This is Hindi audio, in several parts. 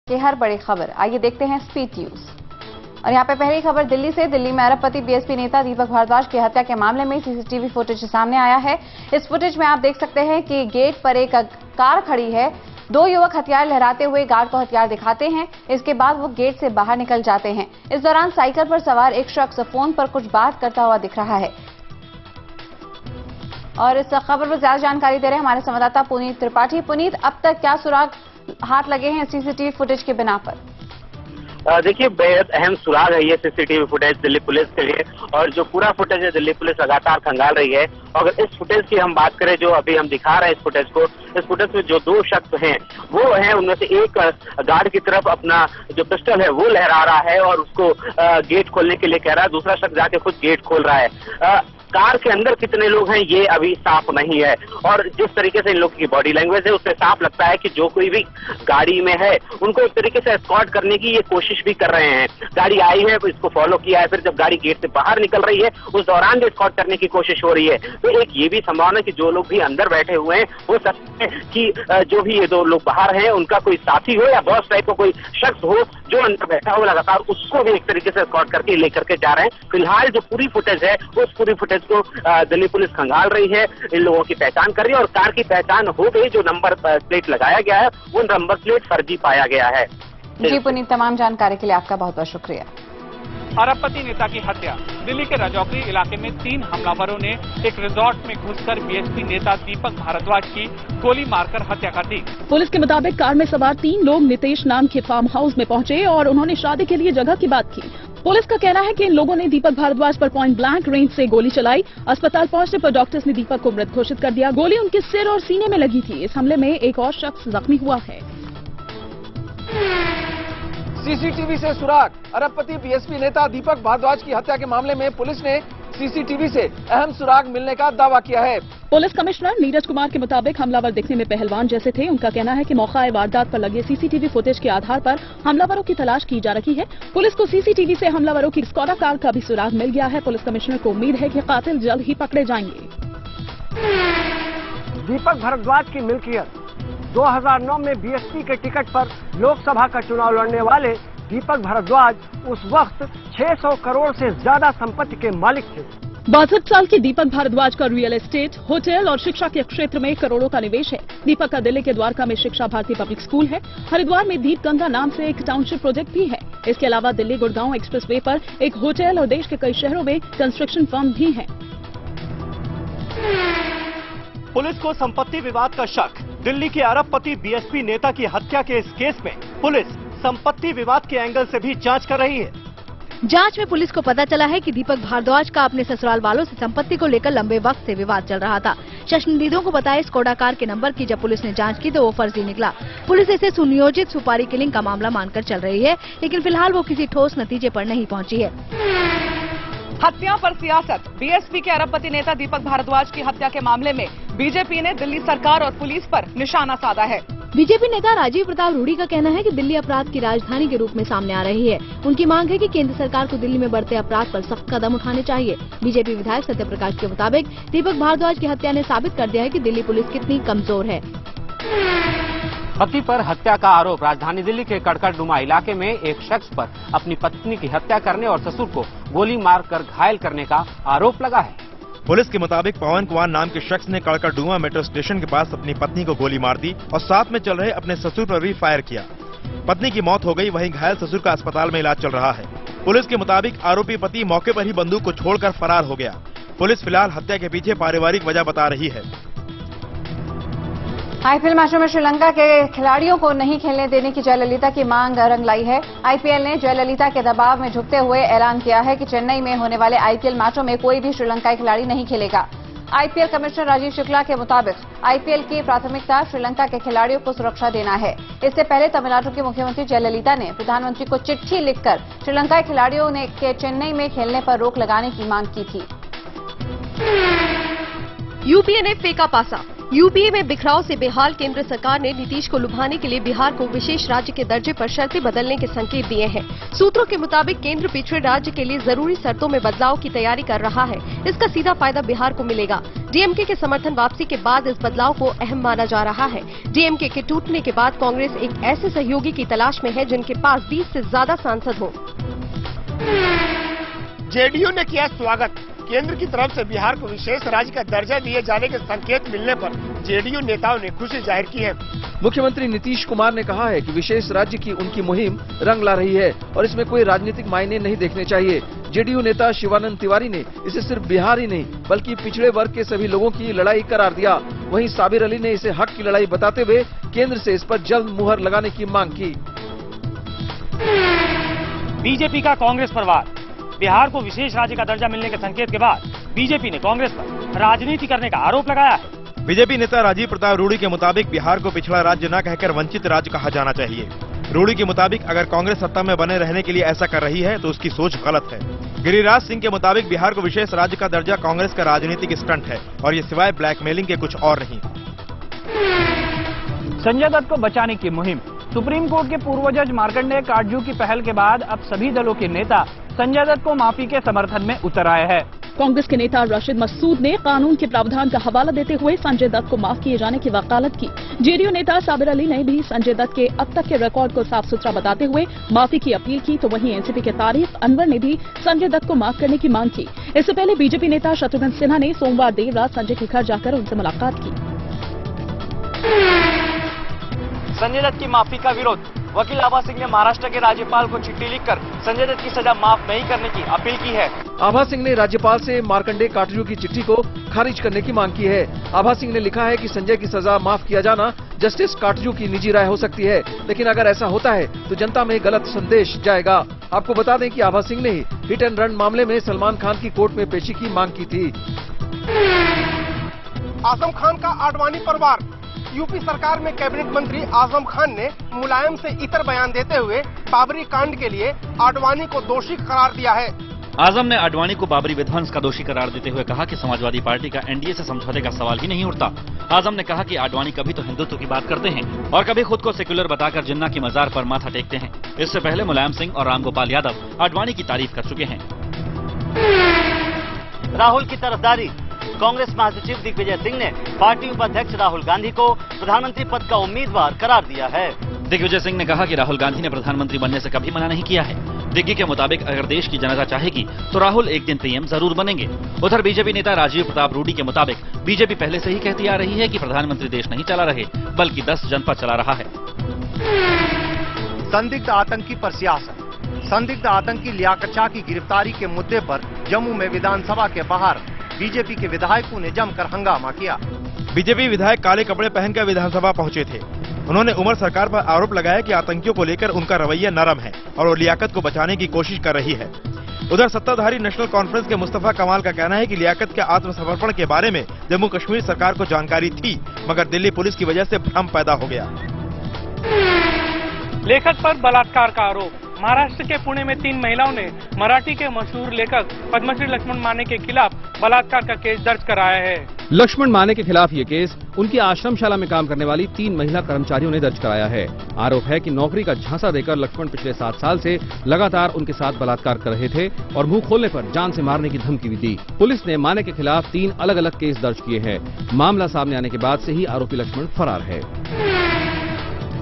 की हर बड़ी खबर। आइए देखते हैं स्पीड न्यूज। और यहाँ पे पहली खबर दिल्ली से। दिल्ली में अरबपति बीएसपी नेता दीपक भारद्वाज की हत्या के मामले में सीसीटीवी फुटेज सामने आया है। इस फुटेज में आप देख सकते हैं कि गेट पर एक कार खड़ी है। दो युवक हथियार लहराते हुए गार्ड को हथियार दिखाते हैं। इसके बाद वो गेट से बाहर निकल जाते हैं। इस दौरान साइकिल पर सवार एक शख्स फोन पर कुछ बात करता हुआ दिख रहा है। और इस खबर पर ज्यादा जानकारी दे रहे हैं हमारे संवाददाता पुनीत त्रिपाठी। पुनीत, अब तक क्या सुराग हाथ लगे हैं सीसीटीवी फुटेज के बिना पर? देखिए, बेहद अहम सुराग है ये सीसीटीवी फुटेज दिल्ली पुलिस के लिए, और जो पूरा फुटेज है दिल्ली पुलिस लगातार खंगाल रही है। अगर इस फुटेज की हम बात करें जो अभी हम दिखा रहे हैं इस फुटेज में जो दो शख्स हैं वो हैं, उनमें से एक गार्ड की तरफ अपना जो पिस्टल है वो लहरा रहा है और उसको गेट खोलने के लिए कह रहा है। दूसरा शख्स जाके खुद गेट खोल रहा है। कार के अंदर कितने लोग हैं ये अभी साफ नहीं है, और जिस तरीके से इन लोगों की बॉडी लैंग्वेज है उससे साफ लगता है कि जो कोई भी गाड़ी में है उनको एक तरीके से एस्कॉर्ट करने की ये कोशिश भी कर रहे हैं। गाड़ी आई है, इसको फॉलो किया है, फिर जब गाड़ी गेट से बाहर निकल रही है उस दौरान भी एस्कॉर्ट करने की कोशिश हो रही है। तो एक ये भी संभावना है कि जो लोग भी अंदर बैठे हुए हैं हो सकता है कि जो भी ये दो लोग बाहर हैं उनका कोई साथी हो या बॉस टाइप का कोई शख्स हो जो अंदर बैठा हो, लगातार उसको भी एक तरीके से एस्कॉर्ट करके लेकर के जा रहे हैं। फिलहाल जो पूरी फुटेज है उस पूरी फुटेज को दिल्ली पुलिस खंगाल रही है, इन लोगों की पहचान कर रही है, और कार की पहचान हो गई। जो नंबर प्लेट लगाया गया है वो नंबर प्लेट फर्जी पाया गया है। जी पुनीत, तमाम जानकारी के लिए आपका बहुत बहुत शुक्रिया। अरबपति नेता की हत्या। दिल्ली के राजौरी इलाके में 3 हमलावरों ने एक रिजॉर्ट में घुसकर बीएसपी नेता दीपक भारद्वाज की गोली मारकर हत्या कर दी। पुलिस के मुताबिक कार में सवार 3 लोग नितेश नाम के फार्म हाउस में पहुंचे और उन्होंने शादी के लिए जगह की बात की। पुलिस का कहना है कि इन लोगों ने दीपक भारद्वाज पर पॉइंट ब्लैंक रेंज से गोली चलाई। अस्पताल पहुंचने पर डॉक्टर्स ने दीपक को मृत घोषित कर दिया। गोली उनके सिर और सीने में लगी थी। इस हमले में एक और शख्स जख्मी हुआ है। सीसीटीवी से सुराग। अरबपति बीएसपी नेता दीपक भारद्वाज की हत्या के मामले में पुलिस ने सीसीटीवी से अहम सुराग मिलने का दावा किया है। पुलिस कमिश्नर नीरज कुमार के मुताबिक हमलावर दिखने में पहलवान जैसे थे। उनका कहना है कि मौका वारदात पर लगे सीसीटीवी फुटेज के आधार पर हमलावरों की तलाश की जा रही है। पुलिस को सीसीटीवी से हमलावरों की स्कोडा कार का भी सुराग मिल गया है। पुलिस कमिश्नर को उम्मीद है कि कातिल जल्द ही पकड़े जाएंगे। दीपक भारद्वाज की मिल्कियत। 2009 में बीएसपी के टिकट पर लोकसभा का चुनाव लड़ने वाले दीपक भारद्वाज उस वक्त 600 करोड़ से ज्यादा संपत्ति के मालिक थे। 62 साल के दीपक भारद्वाज का रियल एस्टेट, होटल और शिक्षा के क्षेत्र में करोड़ों का निवेश है। दीपक का दिल्ली के द्वारका में शिक्षा भारती पब्लिक स्कूल है। हरिद्वार में दीपगंगा नाम से एक टाउनशिप प्रोजेक्ट भी है। इसके अलावा दिल्ली गुड़गांव एक्सप्रेसवे पर एक होटल और देश के कई शहरों में कंस्ट्रक्शन फर्म भी है। पुलिस को संपत्ति विवाद का शक। दिल्ली के अरबपति बीएसपी नेता की हत्या के इस केस में पुलिस संपत्ति विवाद के एंगल से भी जांच कर रही है। जांच में पुलिस को पता चला है कि दीपक भारद्वाज का अपने ससुराल वालों से संपत्ति को लेकर लंबे वक्त से विवाद चल रहा था। चश्मदीदों को बताया स्कोडा कार के नंबर की जब पुलिस ने जांच की तो वो फर्जी निकला। पुलिस इसे सुनियोजित सुपारी किलिंग का मामला मानकर चल रही है, लेकिन फिलहाल वो किसी ठोस नतीजे पर नहीं पहुंची है। हत्या पर सियासत। बीएसपी के अरबपति नेता दीपक भारद्वाज की हत्या के मामले में बीजेपी ने दिल्ली सरकार और पुलिस पर निशाना साधा है। बीजेपी नेता राजीव प्रताप रूडी का कहना है कि दिल्ली अपराध की राजधानी के रूप में सामने आ रही है। उनकी मांग है कि केंद्र सरकार को दिल्ली में बढ़ते अपराध पर सख्त कदम उठाने चाहिए। बीजेपी विधायक सत्य प्रकाश के मुताबिक दीपक भारद्वाज की हत्या ने साबित कर दिया है कि दिल्ली पुलिस कितनी कमजोर है। पति पर हत्या का आरोप। राजधानी दिल्ली के कड़कड़नुमा इलाके में एक शख्स पर अपनी पत्नी की हत्या करने और ससुर को गोली मारकर घायल करने का आरोप लगा है। पुलिस के मुताबिक पवन कुमार नाम के शख्स ने कड़कड़नुमा मेट्रो स्टेशन के पास अपनी पत्नी को गोली मार दी और साथ में चल रहे अपने ससुर पर भी फायर किया। पत्नी की मौत हो गई, वहीं घायल ससुर का अस्पताल में इलाज चल रहा है। पुलिस के मुताबिक आरोपी पति मौके पर ही बंदूक को छोड़कर फरार हो गया। पुलिस फिलहाल हत्या के पीछे पारिवारिक वजह बता रही है। आईपीएल मैचों में श्रीलंका के खिलाड़ियों को नहीं खेलने देने की जयललिता की मांग रंग लाई है। आईपीएल ने जयललिता के दबाव में झुकते हुए ऐलान किया है कि चेन्नई में होने वाले आईपीएल मैचों में कोई भी श्रीलंकाई खिलाड़ी नहीं खेलेगा। आईपीएल कमिश्नर राजीव शुक्ला के मुताबिक आईपीएल की प्राथमिकता श्रीलंका के खिलाड़ियों को सुरक्षा देना है। इससे पहले तमिलनाडु की मुख्यमंत्री जयललिता ने प्रधानमंत्री को चिट्ठी लिखकर श्रीलंकाई खिलाड़ियों के चेन्नई में खेलने पर रोक लगाने की मांग की थी। यूपीए ने फेंका पासा। यूपीए में बिखराव से बेहाल केंद्र सरकार ने नीतीश को लुभाने के लिए बिहार को विशेष राज्य के दर्जे पर शर्तें बदलने के संकेत दिए हैं। सूत्रों के मुताबिक केंद्र पिछड़े राज्य के लिए जरूरी शर्तों में बदलाव की तैयारी कर रहा है। इसका सीधा फायदा बिहार को मिलेगा। डीएमके के समर्थन वापसी के बाद इस बदलाव को अहम माना जा रहा है। डीएमके के टूटने के बाद कांग्रेस एक ऐसे सहयोगी की तलाश में है जिनके पास 20 से ज्यादा सांसद हो। जेडीयू ने किया स्वागत। केंद्र की तरफ से बिहार को विशेष राज्य का दर्जा दिए जाने के संकेत मिलने पर जेडीयू नेताओं ने खुशी जाहिर की है। मुख्यमंत्री नीतीश कुमार ने कहा है कि विशेष राज्य की उनकी मुहिम रंग ला रही है और इसमें कोई राजनीतिक मायने नहीं देखने चाहिए। जेडीयू नेता शिवानंद तिवारी ने इसे सिर्फ बिहार ही नहीं बल्कि पिछड़े वर्ग के सभी लोगों की लड़ाई करार दिया। वहीं साबिर अली ने इसे हक की लड़ाई बताते हुए केंद्र से इस पर जल्द मुहर लगाने की मांग की। बीजेपी का कांग्रेस पर वार। बिहार को विशेष राज्य का दर्जा मिलने के संकेत के बाद बीजेपी ने कांग्रेस पर राजनीति करने का आरोप लगाया है। बीजेपी नेता राजीव प्रताप रूडी के मुताबिक बिहार को पिछड़ा राज्य न कहकर वंचित राज्य कहा जाना चाहिए। रूडी के मुताबिक अगर कांग्रेस सत्ता में बने रहने के लिए ऐसा कर रही है तो उसकी सोच गलत है। गिरिराज सिंह के मुताबिक बिहार को विशेष राज्य का दर्जा कांग्रेस का राजनीतिक स्टंट है और ये सिवाय ब्लैकमेलिंग के कुछ और नहीं। संजय दत्त को बचाने की मुहिम। सुप्रीम कोर्ट के पूर्व जज मार्कंडेय काटजू की पहल के बाद अब सभी दलों के नेता संजय दत्त को माफी के समर्थन में उतर आए हैं। कांग्रेस के नेता राशिद मसूद ने कानून के प्रावधान का हवाला देते हुए संजय दत्त को माफ किए जाने की वकालत की। जेडीयू नेता साबिर अली ने भी संजय दत्त के अब तक के रिकॉर्ड को साफ सुथरा बताते हुए माफी की अपील की, तो वहीं एनसीपी के तारिक अनवर ने भी संजय दत्त को माफ करने की मांग की। इससे पहले बीजेपी नेता शत्रुघ्न सिन्हा ने सोमवार देर रात संजय के घर जाकर उनसे मुलाकात की। संजय दत्त की माफी का विरोध। वकील आभा सिंह ने महाराष्ट्र के राज्यपाल को चिट्ठी लिखकर संजय दत्त की सजा माफ नहीं करने की अपील की है। आभा सिंह ने राज्यपाल से मार्कंडेय काटजू की चिट्ठी को खारिज करने की मांग की है। आभा सिंह ने लिखा है कि संजय की सजा माफ किया जाना जस्टिस काटजू की निजी राय हो सकती है, लेकिन अगर ऐसा होता है तो जनता में गलत संदेश जाएगा। आपको बता दें कि आभा सिंह ने ही हिट एंड रन मामले में सलमान खान की कोर्ट में पेशी की मांग की थी। आजम खान का आडवाणी पर वार। यूपी सरकार में कैबिनेट मंत्री आजम खान ने मुलायम से इतर बयान देते हुए बाबरी कांड के लिए आडवाणी को दोषी करार दिया है। आजम ने आडवाणी को बाबरी विध्वंस का दोषी करार देते हुए कहा कि समाजवादी पार्टी का एनडीए से समझौते का सवाल ही नहीं उठता। आजम ने कहा कि आडवाणी कभी तो हिंदुत्व की बात करते हैं और कभी खुद को सेक्युलर बताकर जिन्ना की मजार पर माथा टेकते हैं। इससे पहले मुलायम सिंह और रामगोपाल यादव आडवाणी की तारीफ कर चुके हैं। राहुल की तरफदारी। कांग्रेस महासचिव दिग्विजय सिंह ने पार्टी उपाध्यक्ष राहुल गांधी को प्रधानमंत्री पद का उम्मीदवार करार दिया है। दिग्विजय सिंह ने कहा कि राहुल गांधी ने प्रधानमंत्री बनने से कभी मना नहीं किया है। दिग्गी के मुताबिक अगर देश की जनता चाहेगी तो राहुल एक दिन पीएम जरूर बनेंगे। उधर बीजेपी नेता राजीव प्रताप रूडी के मुताबिक बीजेपी पहले से ही कहती आ रही है कि प्रधानमंत्री देश नहीं चला रहे बल्कि 10 जनपद चला रहा है। संदिग्ध आतंकी पर सियासत। संदिग्ध आतंकी लियाकत शाह की गिरफ्तारी के मुद्दे पर जम्मू में विधानसभा के बाहर बीजेपी के विधायकों ने जमकर हंगामा किया। बीजेपी विधायक काले कपड़े पहनकर विधानसभा पहुंचे थे। उन्होंने उमर सरकार पर आरोप लगाया कि आतंकियों को लेकर उनका रवैया नरम है और वो लियाकत को बचाने की कोशिश कर रही है। उधर सत्ताधारी नेशनल कॉन्फ्रेंस के मुस्तफा कमाल का कहना है कि लियाकत के आत्मसमर्पण के बारे में जम्मू कश्मीर सरकार को जानकारी थी, मगर दिल्ली पुलिस की वजह से भ्रम पैदा हो गया। लेखक पर बलात्कार का आरोप। महाराष्ट्र के पुणे में 3 महिलाओं ने मराठी के मशहूर लेखक पद्मश्री लक्ष्मण माने के खिलाफ बलात्कार का केस दर्ज कराया है। लक्ष्मण माने के खिलाफ ये केस उनकी आश्रमशाला में काम करने वाली 3 महिला कर्मचारियों ने दर्ज कराया है। आरोप है कि नौकरी का झांसा देकर लक्ष्मण पिछले 7 साल से लगातार उनके साथ बलात्कार कर रहे थे और मुंह खोलने पर जान से मारने की धमकी भी दी। पुलिस ने माने के खिलाफ 3 अलग अलग केस दर्ज किए हैं। मामला सामने आने के बाद से ही आरोपी लक्ष्मण फरार है।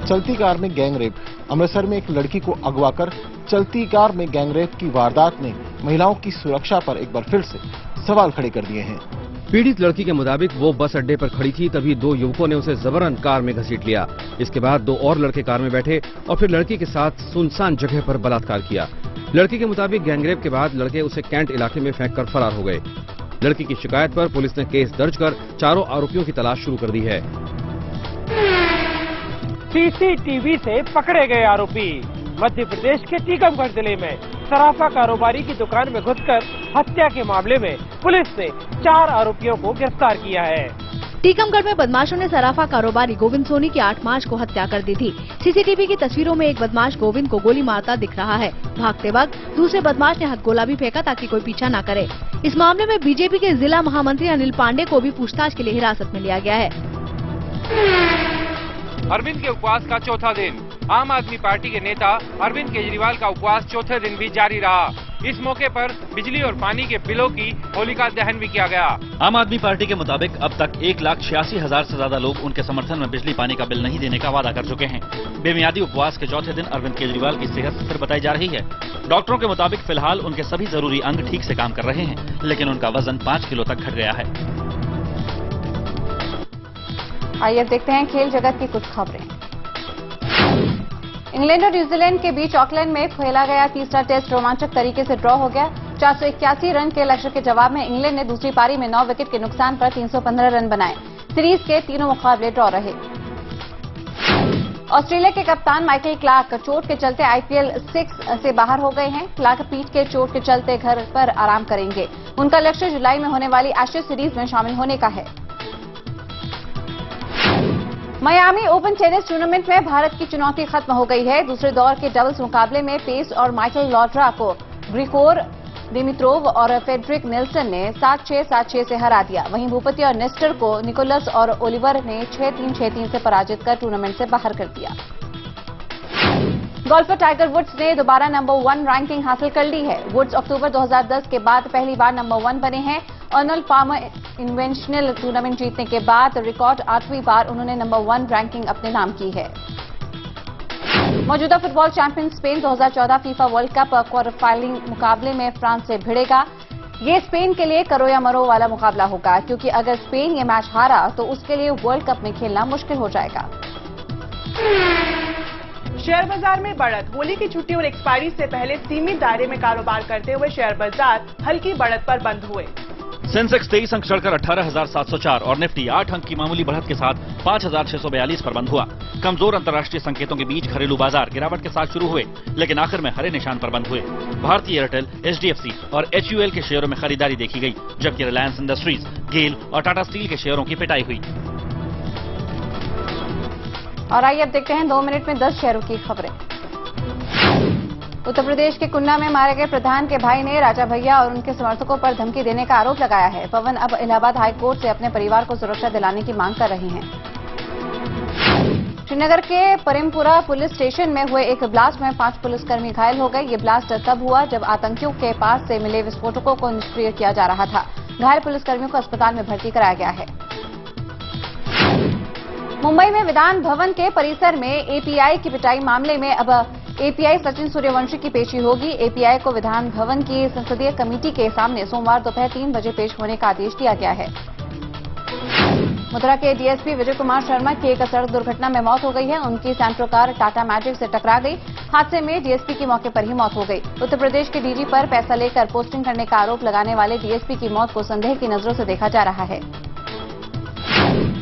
चलती कार में गैंगरेप। अमृतसर में एक लड़की को अगवाकर चलती कार में गैंगरेप की वारदात ने महिलाओं की सुरक्षा पर एक बार फिर से सवाल खड़े कर दिए हैं। पीड़ित लड़की के मुताबिक वो बस अड्डे पर खड़ी थी, तभी 2 युवकों ने उसे जबरन कार में घसीट लिया। इसके बाद 2 और लड़के कार में बैठे और फिर लड़की के साथ सुनसान जगह पर बलात्कार किया। लड़की के मुताबिक गैंगरेप के बाद लड़के उसे कैंट इलाके में फेंक कर फरार हो गए। लड़की की शिकायत पर पुलिस ने केस दर्ज कर चारों आरोपियों की तलाश शुरू कर दी है। सीसीटीवी से पकड़े गए आरोपी। मध्य प्रदेश के टीकमगढ़ जिले में सराफा कारोबारी की दुकान में घुसकर हत्या के मामले में पुलिस ने 4 आरोपियों को गिरफ्तार किया है। टीकमगढ़ में बदमाशों ने सराफा कारोबारी गोविंद सोनी की 8 मार्च को हत्या कर दी थी। सीसीटीवी की तस्वीरों में एक बदमाश गोविंद को गोली मारता दिख रहा है। भागते वक्त दूसरे बदमाश ने हथगोला भी फेंका ताकि कोई पीछा न करे। इस मामले में बीजेपी के जिला महामंत्री अनिल पांडे को भी पूछताछ के लिए हिरासत में लिया गया है। अरविंद के उपवास का चौथा दिन। आम आदमी पार्टी के नेता अरविंद केजरीवाल का उपवास चौथे दिन भी जारी रहा। इस मौके पर बिजली और पानी के बिलों की होलिका दहन भी किया गया। आम आदमी पार्टी के मुताबिक अब तक 1,86,000 से ज्यादा लोग उनके समर्थन में बिजली पानी का बिल नहीं देने का वादा कर चुके हैं। बेमियादी उपवास के चौथे दिन अरविंद केजरीवाल की सेहत स्थिर बताई जा रही है। डॉक्टरों के मुताबिक फिलहाल उनके सभी जरूरी अंग ठीक से काम कर रहे हैं, लेकिन उनका वजन 5 किलो तक घट गया है। आइए देखते हैं खेल जगत की कुछ खबरें। इंग्लैंड और न्यूजीलैंड के बीच ऑकलैंड में खेला गया तीसरा टेस्ट रोमांचक तरीके से ड्रॉ हो गया। 481 रन के लक्ष्य के जवाब में इंग्लैंड ने दूसरी पारी में 9 विकेट के नुकसान पर 315 रन बनाए। सीरीज के तीनों मुकाबले ड्रॉ रहे। ऑस्ट्रेलिया के कप्तान माइकल क्लार्क चोट के चलते आईपीएल 6 से बाहर हो गए हैं। क्लार्क पीठ के चोट के चलते घर पर आराम करेंगे। उनका लक्ष्य जुलाई में होने वाली एशेज सीरीज में शामिल होने का है। मियामी ओपन टेनिस टूर्नामेंट में भारत की चुनौती खत्म हो गई है। दूसरे दौर के डबल्स मुकाबले में पेस और माइकल लॉड्रा को ग्रिगोर दिमित्रोव और फेडरिक नेल्सन ने 7-6, 7-6 से हरा दिया। वहीं भूपति और नेस्टर को निकोलस और ओलिवर ने 6-3, 6-3 से पराजित कर टूर्नामेंट से बाहर कर दिया। गोल्फर टाइगर वुड्स ने दोबारा नंबर 1 रैंकिंग हासिल कर ली है। वुड्स अक्टूबर 2010 के बाद पहली बार नंबर 1 बने हैं। अर्नल्ड पाल्मर इन्वेंशनल टूर्नामेंट जीतने के बाद रिकॉर्ड 8वीं बार उन्होंने नंबर 1 रैंकिंग अपने नाम की है। मौजूदा football champion Spain 2014 FIFA world cup quarter final मुकाबले में फ्रांस से भिड़ेगा। ये स्पेन के लिए करो या मरो वाला मुकाबला होगा, क्योंकि अगर स्पेन ये मैच हारा तो उसके लिए वर्ल्ड कप में खेलना मुश्किल हो जाएगा। शेयर बाजार में बढ़त। होली की छुट्टी और एक्सपायरी से पहले सीमित दायरे में कारोबार करते हुए शेयर बाजार हल्की बढ़त पर बंद हुए। सेंसेक्स 23 अंक चढ़कर 18,704 और निफ्टी 8 अंक की मामूली बढ़त के साथ 5,642 पर बंद हुआ। कमजोर अंतर्राष्ट्रीय संकेतों के बीच घरेलू बाजार गिरावट के साथ शुरू हुए, लेकिन आखिर में हरे निशान पर बंद हुए। भारतीय एयरटेल, एचडीएफसी और एचयूएल के शेयरों में खरीदारी देखी गई, जबकि रिलायंस इंडस्ट्रीज, गेल और टाटा स्टील के शेयरों की पिटाई हुई। और आइए अब देखते हैं 2 मिनट में 10 शहरों की खबरें। उत्तर प्रदेश के कुन्ना में मारे गए प्रधान के भाई ने राजा भैया और उनके समर्थकों पर धमकी देने का आरोप लगाया है। पवन अब इलाहाबाद हाईकोर्ट से अपने परिवार को सुरक्षा दिलाने की मांग कर रहे हैं। श्रीनगर के परिमपुरा पुलिस स्टेशन में हुए एक ब्लास्ट में 5 पुलिसकर्मी घायल हो गए। ये ब्लास्ट तब हुआ जब आतंकियों के पास से मिले विस्फोटकों को निष्क्रिय किया जा रहा था। घायल पुलिसकर्मियों को अस्पताल में भर्ती कराया गया है। मुंबई में विधान भवन के परिसर में एपीआई की पिटाई मामले में अब एपीआई सचिन सूर्यवंशी की पेशी होगी। एपीआई को विधान भवन की संसदीय कमेटी के सामने सोमवार दोपहर 3 बजे पेश होने का आदेश दिया गया है। मथुरा के डीएसपी विजय कुमार शर्मा की एक सड़क दुर्घटना में मौत हो गई है। उनकी सैंट्रो कार टाटा मैजिक से टकरा गई। हादसे में डीएसपी की मौके पर ही मौत हो गई। उत्तर प्रदेश के डीजी पर पैसा लेकर पोस्टिंग करने का आरोप लगाने वाले डीएसपी की मौत को संदेह की नजरों से देखा जा रहा है।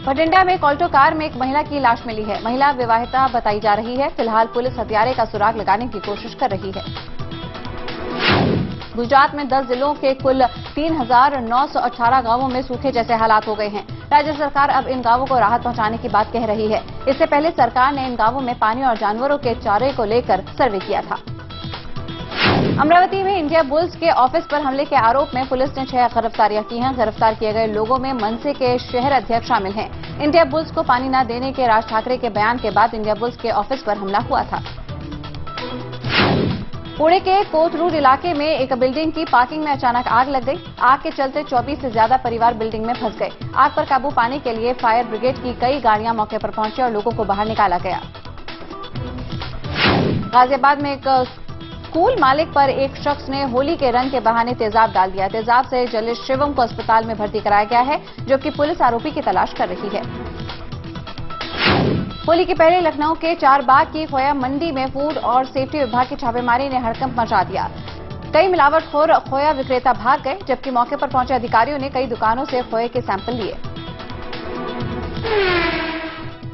बठिंडा में ऑल्टो कार में एक महिला की लाश मिली है। महिला विवाहिता बताई जा रही है। फिलहाल पुलिस हत्यारे का सुराग लगाने की कोशिश कर रही है। गुजरात में 10 जिलों के कुल 3,918 गांवों में सूखे जैसे हालात हो गए हैं। राज्य सरकार अब इन गांवों को राहत पहुंचाने की बात कह रही है। इससे पहले सरकार ने इन गांवों में पानी और जानवरों के चारे को लेकर सर्वे किया था। अमरावती में इंडिया बुल्स के ऑफिस पर हमले के आरोप में पुलिस ने 6 गिरफ्तारियां की हैं। गिरफ्तार किए गए लोगों में मनसे के शहर अध्यक्ष शामिल हैं। इंडिया बुल्स को पानी न देने के राज ठाकरे के बयान के बाद इंडिया बुल्स के ऑफिस पर हमला हुआ था। पुणे के कोथरूड इलाके में एक बिल्डिंग की पार्किंग में अचानक आग लग गई। आग के चलते 24 से ज्यादा परिवार बिल्डिंग में फंस गए। आग पर काबू पाने के लिए फायर ब्रिगेड की कई गाड़ियां मौके पर पहुंची और लोगों को बाहर निकाला गया। गाजियाबाद में एक स्कूल मालिक पर एक शख्स ने होली के रंग के बहाने तेजाब डाल दिया। तेजाब से जले शिवम को अस्पताल में भर्ती कराया गया है, जबकि पुलिस आरोपी की तलाश कर रही है। होली के पहले लखनऊ के चारबाग की खोया मंडी में फूड और सेफ्टी विभाग की छापेमारी ने हड़कंप मचा दिया। कई मिलावटखोर खोया विक्रेता भाग गए, जबकि मौके पर पहुंचे अधिकारियों ने कई दुकानों से खोए के सैंपल लिए।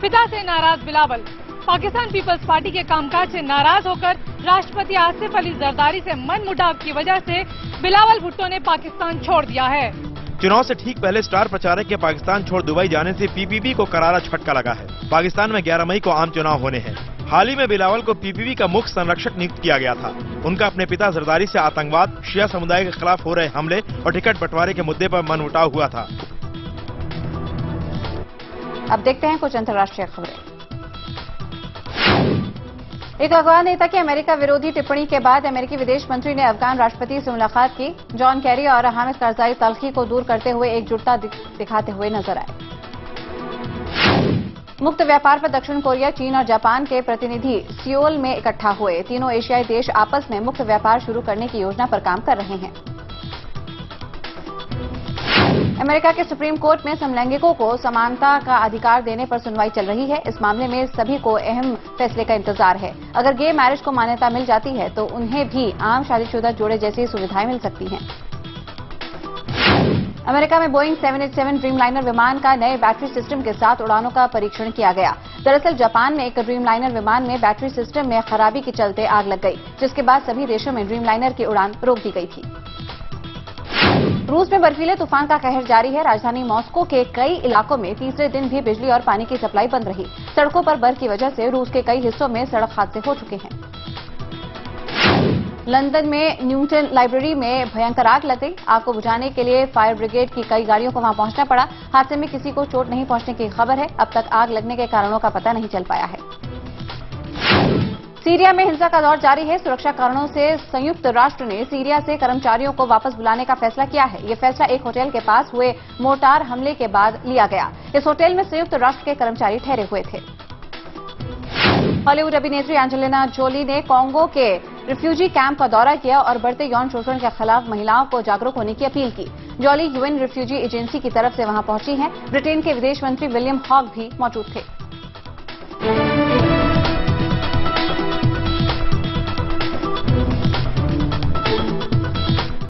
पिता से नाराज बिलावल। पाकिस्तान पीपल्स पार्टी के कामकाज से नाराज होकर राष्ट्रपति आसिफ अली जरदारी से मनमुटाव की वजह से बिलावल भुट्टो ने पाकिस्तान छोड़ दिया है। चुनाव से ठीक पहले स्टार प्रचारक के पाकिस्तान छोड़ दुबई जाने से पीपीपी को करारा झटका लगा है। पाकिस्तान में 11 मई को आम चुनाव होने हैं। हाल ही में बिलावल को पीपीपी का मुख्य संरक्षक नियुक्त किया गया था। उनका अपने पिता जरदारी से आतंकवाद, शिया समुदाय के खिलाफ हो रहे हमले और टिकट बंटवारे के मुद्दे पर मनमुटाव हुआ था। अब देखते हैं कुछ अंतर्राष्ट्रीय खबरें। एक अफगान नेता की अमेरिका विरोधी टिप्पणी के बाद अमेरिकी विदेश मंत्री ने अफगान राष्ट्रपति से मुलाकात की। जॉन कैरी और हामिद करजाई तल्खी को दूर करते हुए एकजुटता दिखाते हुए नजर आए। मुक्त व्यापार पर दक्षिण कोरिया, चीन और जापान के प्रतिनिधि सियोल में इकट्ठा हुए। तीनों एशियाई देश आपस में मुक्त व्यापार शुरू करने की योजना पर काम कर रहे हैं। अमेरिका के सुप्रीम कोर्ट में समलैंगिकों को समानता का अधिकार देने पर सुनवाई चल रही है। इस मामले में सभी को अहम फैसले का इंतजार है। अगर गे मैरिज को मान्यता मिल जाती है तो उन्हें भी आम शादीशुदा जोड़े जैसी सुविधाएं मिल सकती हैं। अमेरिका में बोइंग 787 ड्रीमलाइनर विमान का नए बैटरी सिस्टम के साथ उड़ानों का परीक्षण किया गया। दरअसल जापान में एक ड्रीमलाइनर विमान में बैटरी सिस्टम में खराबी के चलते आग लग गई, जिसके बाद सभी देशों में ड्रीमलाइनर की उड़ान रोक दी गई थी। रूस में बर्फीले तूफान का कहर जारी है। राजधानी मॉस्को के कई इलाकों में तीसरे दिन भी बिजली और पानी की सप्लाई बंद रही। सड़कों पर बर्फ की वजह से रूस के कई हिस्सों में सड़क हादसे हो चुके हैं। लंदन में न्यूटन लाइब्रेरी में भयंकर आग लग गई। आग को बुझाने के लिए फायर ब्रिगेड की कई गाड़ियों को वहां पहुंचना पड़ा। हादसे में किसी को चोट नहीं पहुंचने की खबर है। अब तक आग लगने के कारणों का पता नहीं चल पाया है। सीरिया में हिंसा का दौर जारी है। सुरक्षा कारणों से संयुक्त राष्ट्र ने सीरिया से कर्मचारियों को वापस बुलाने का फैसला किया है। यह फैसला एक होटल के पास हुए मोर्टार हमले के बाद लिया गया। इस होटल में संयुक्त राष्ट्र के कर्मचारी ठहरे हुए थे। हॉलीवुड अभिनेत्री एंजेलिना जोली ने कांगो के रिफ्यूजी कैंप का दौरा किया और बढ़ते यौन शोषण के खिलाफ महिलाओं को जागरूक होने की अपील की। जोली यूएन रिफ्यूजी एजेंसी की तरफ से वहां पहुंची हैं। ब्रिटेन के विदेश मंत्री विलियम हॉग भी मौजूद थे।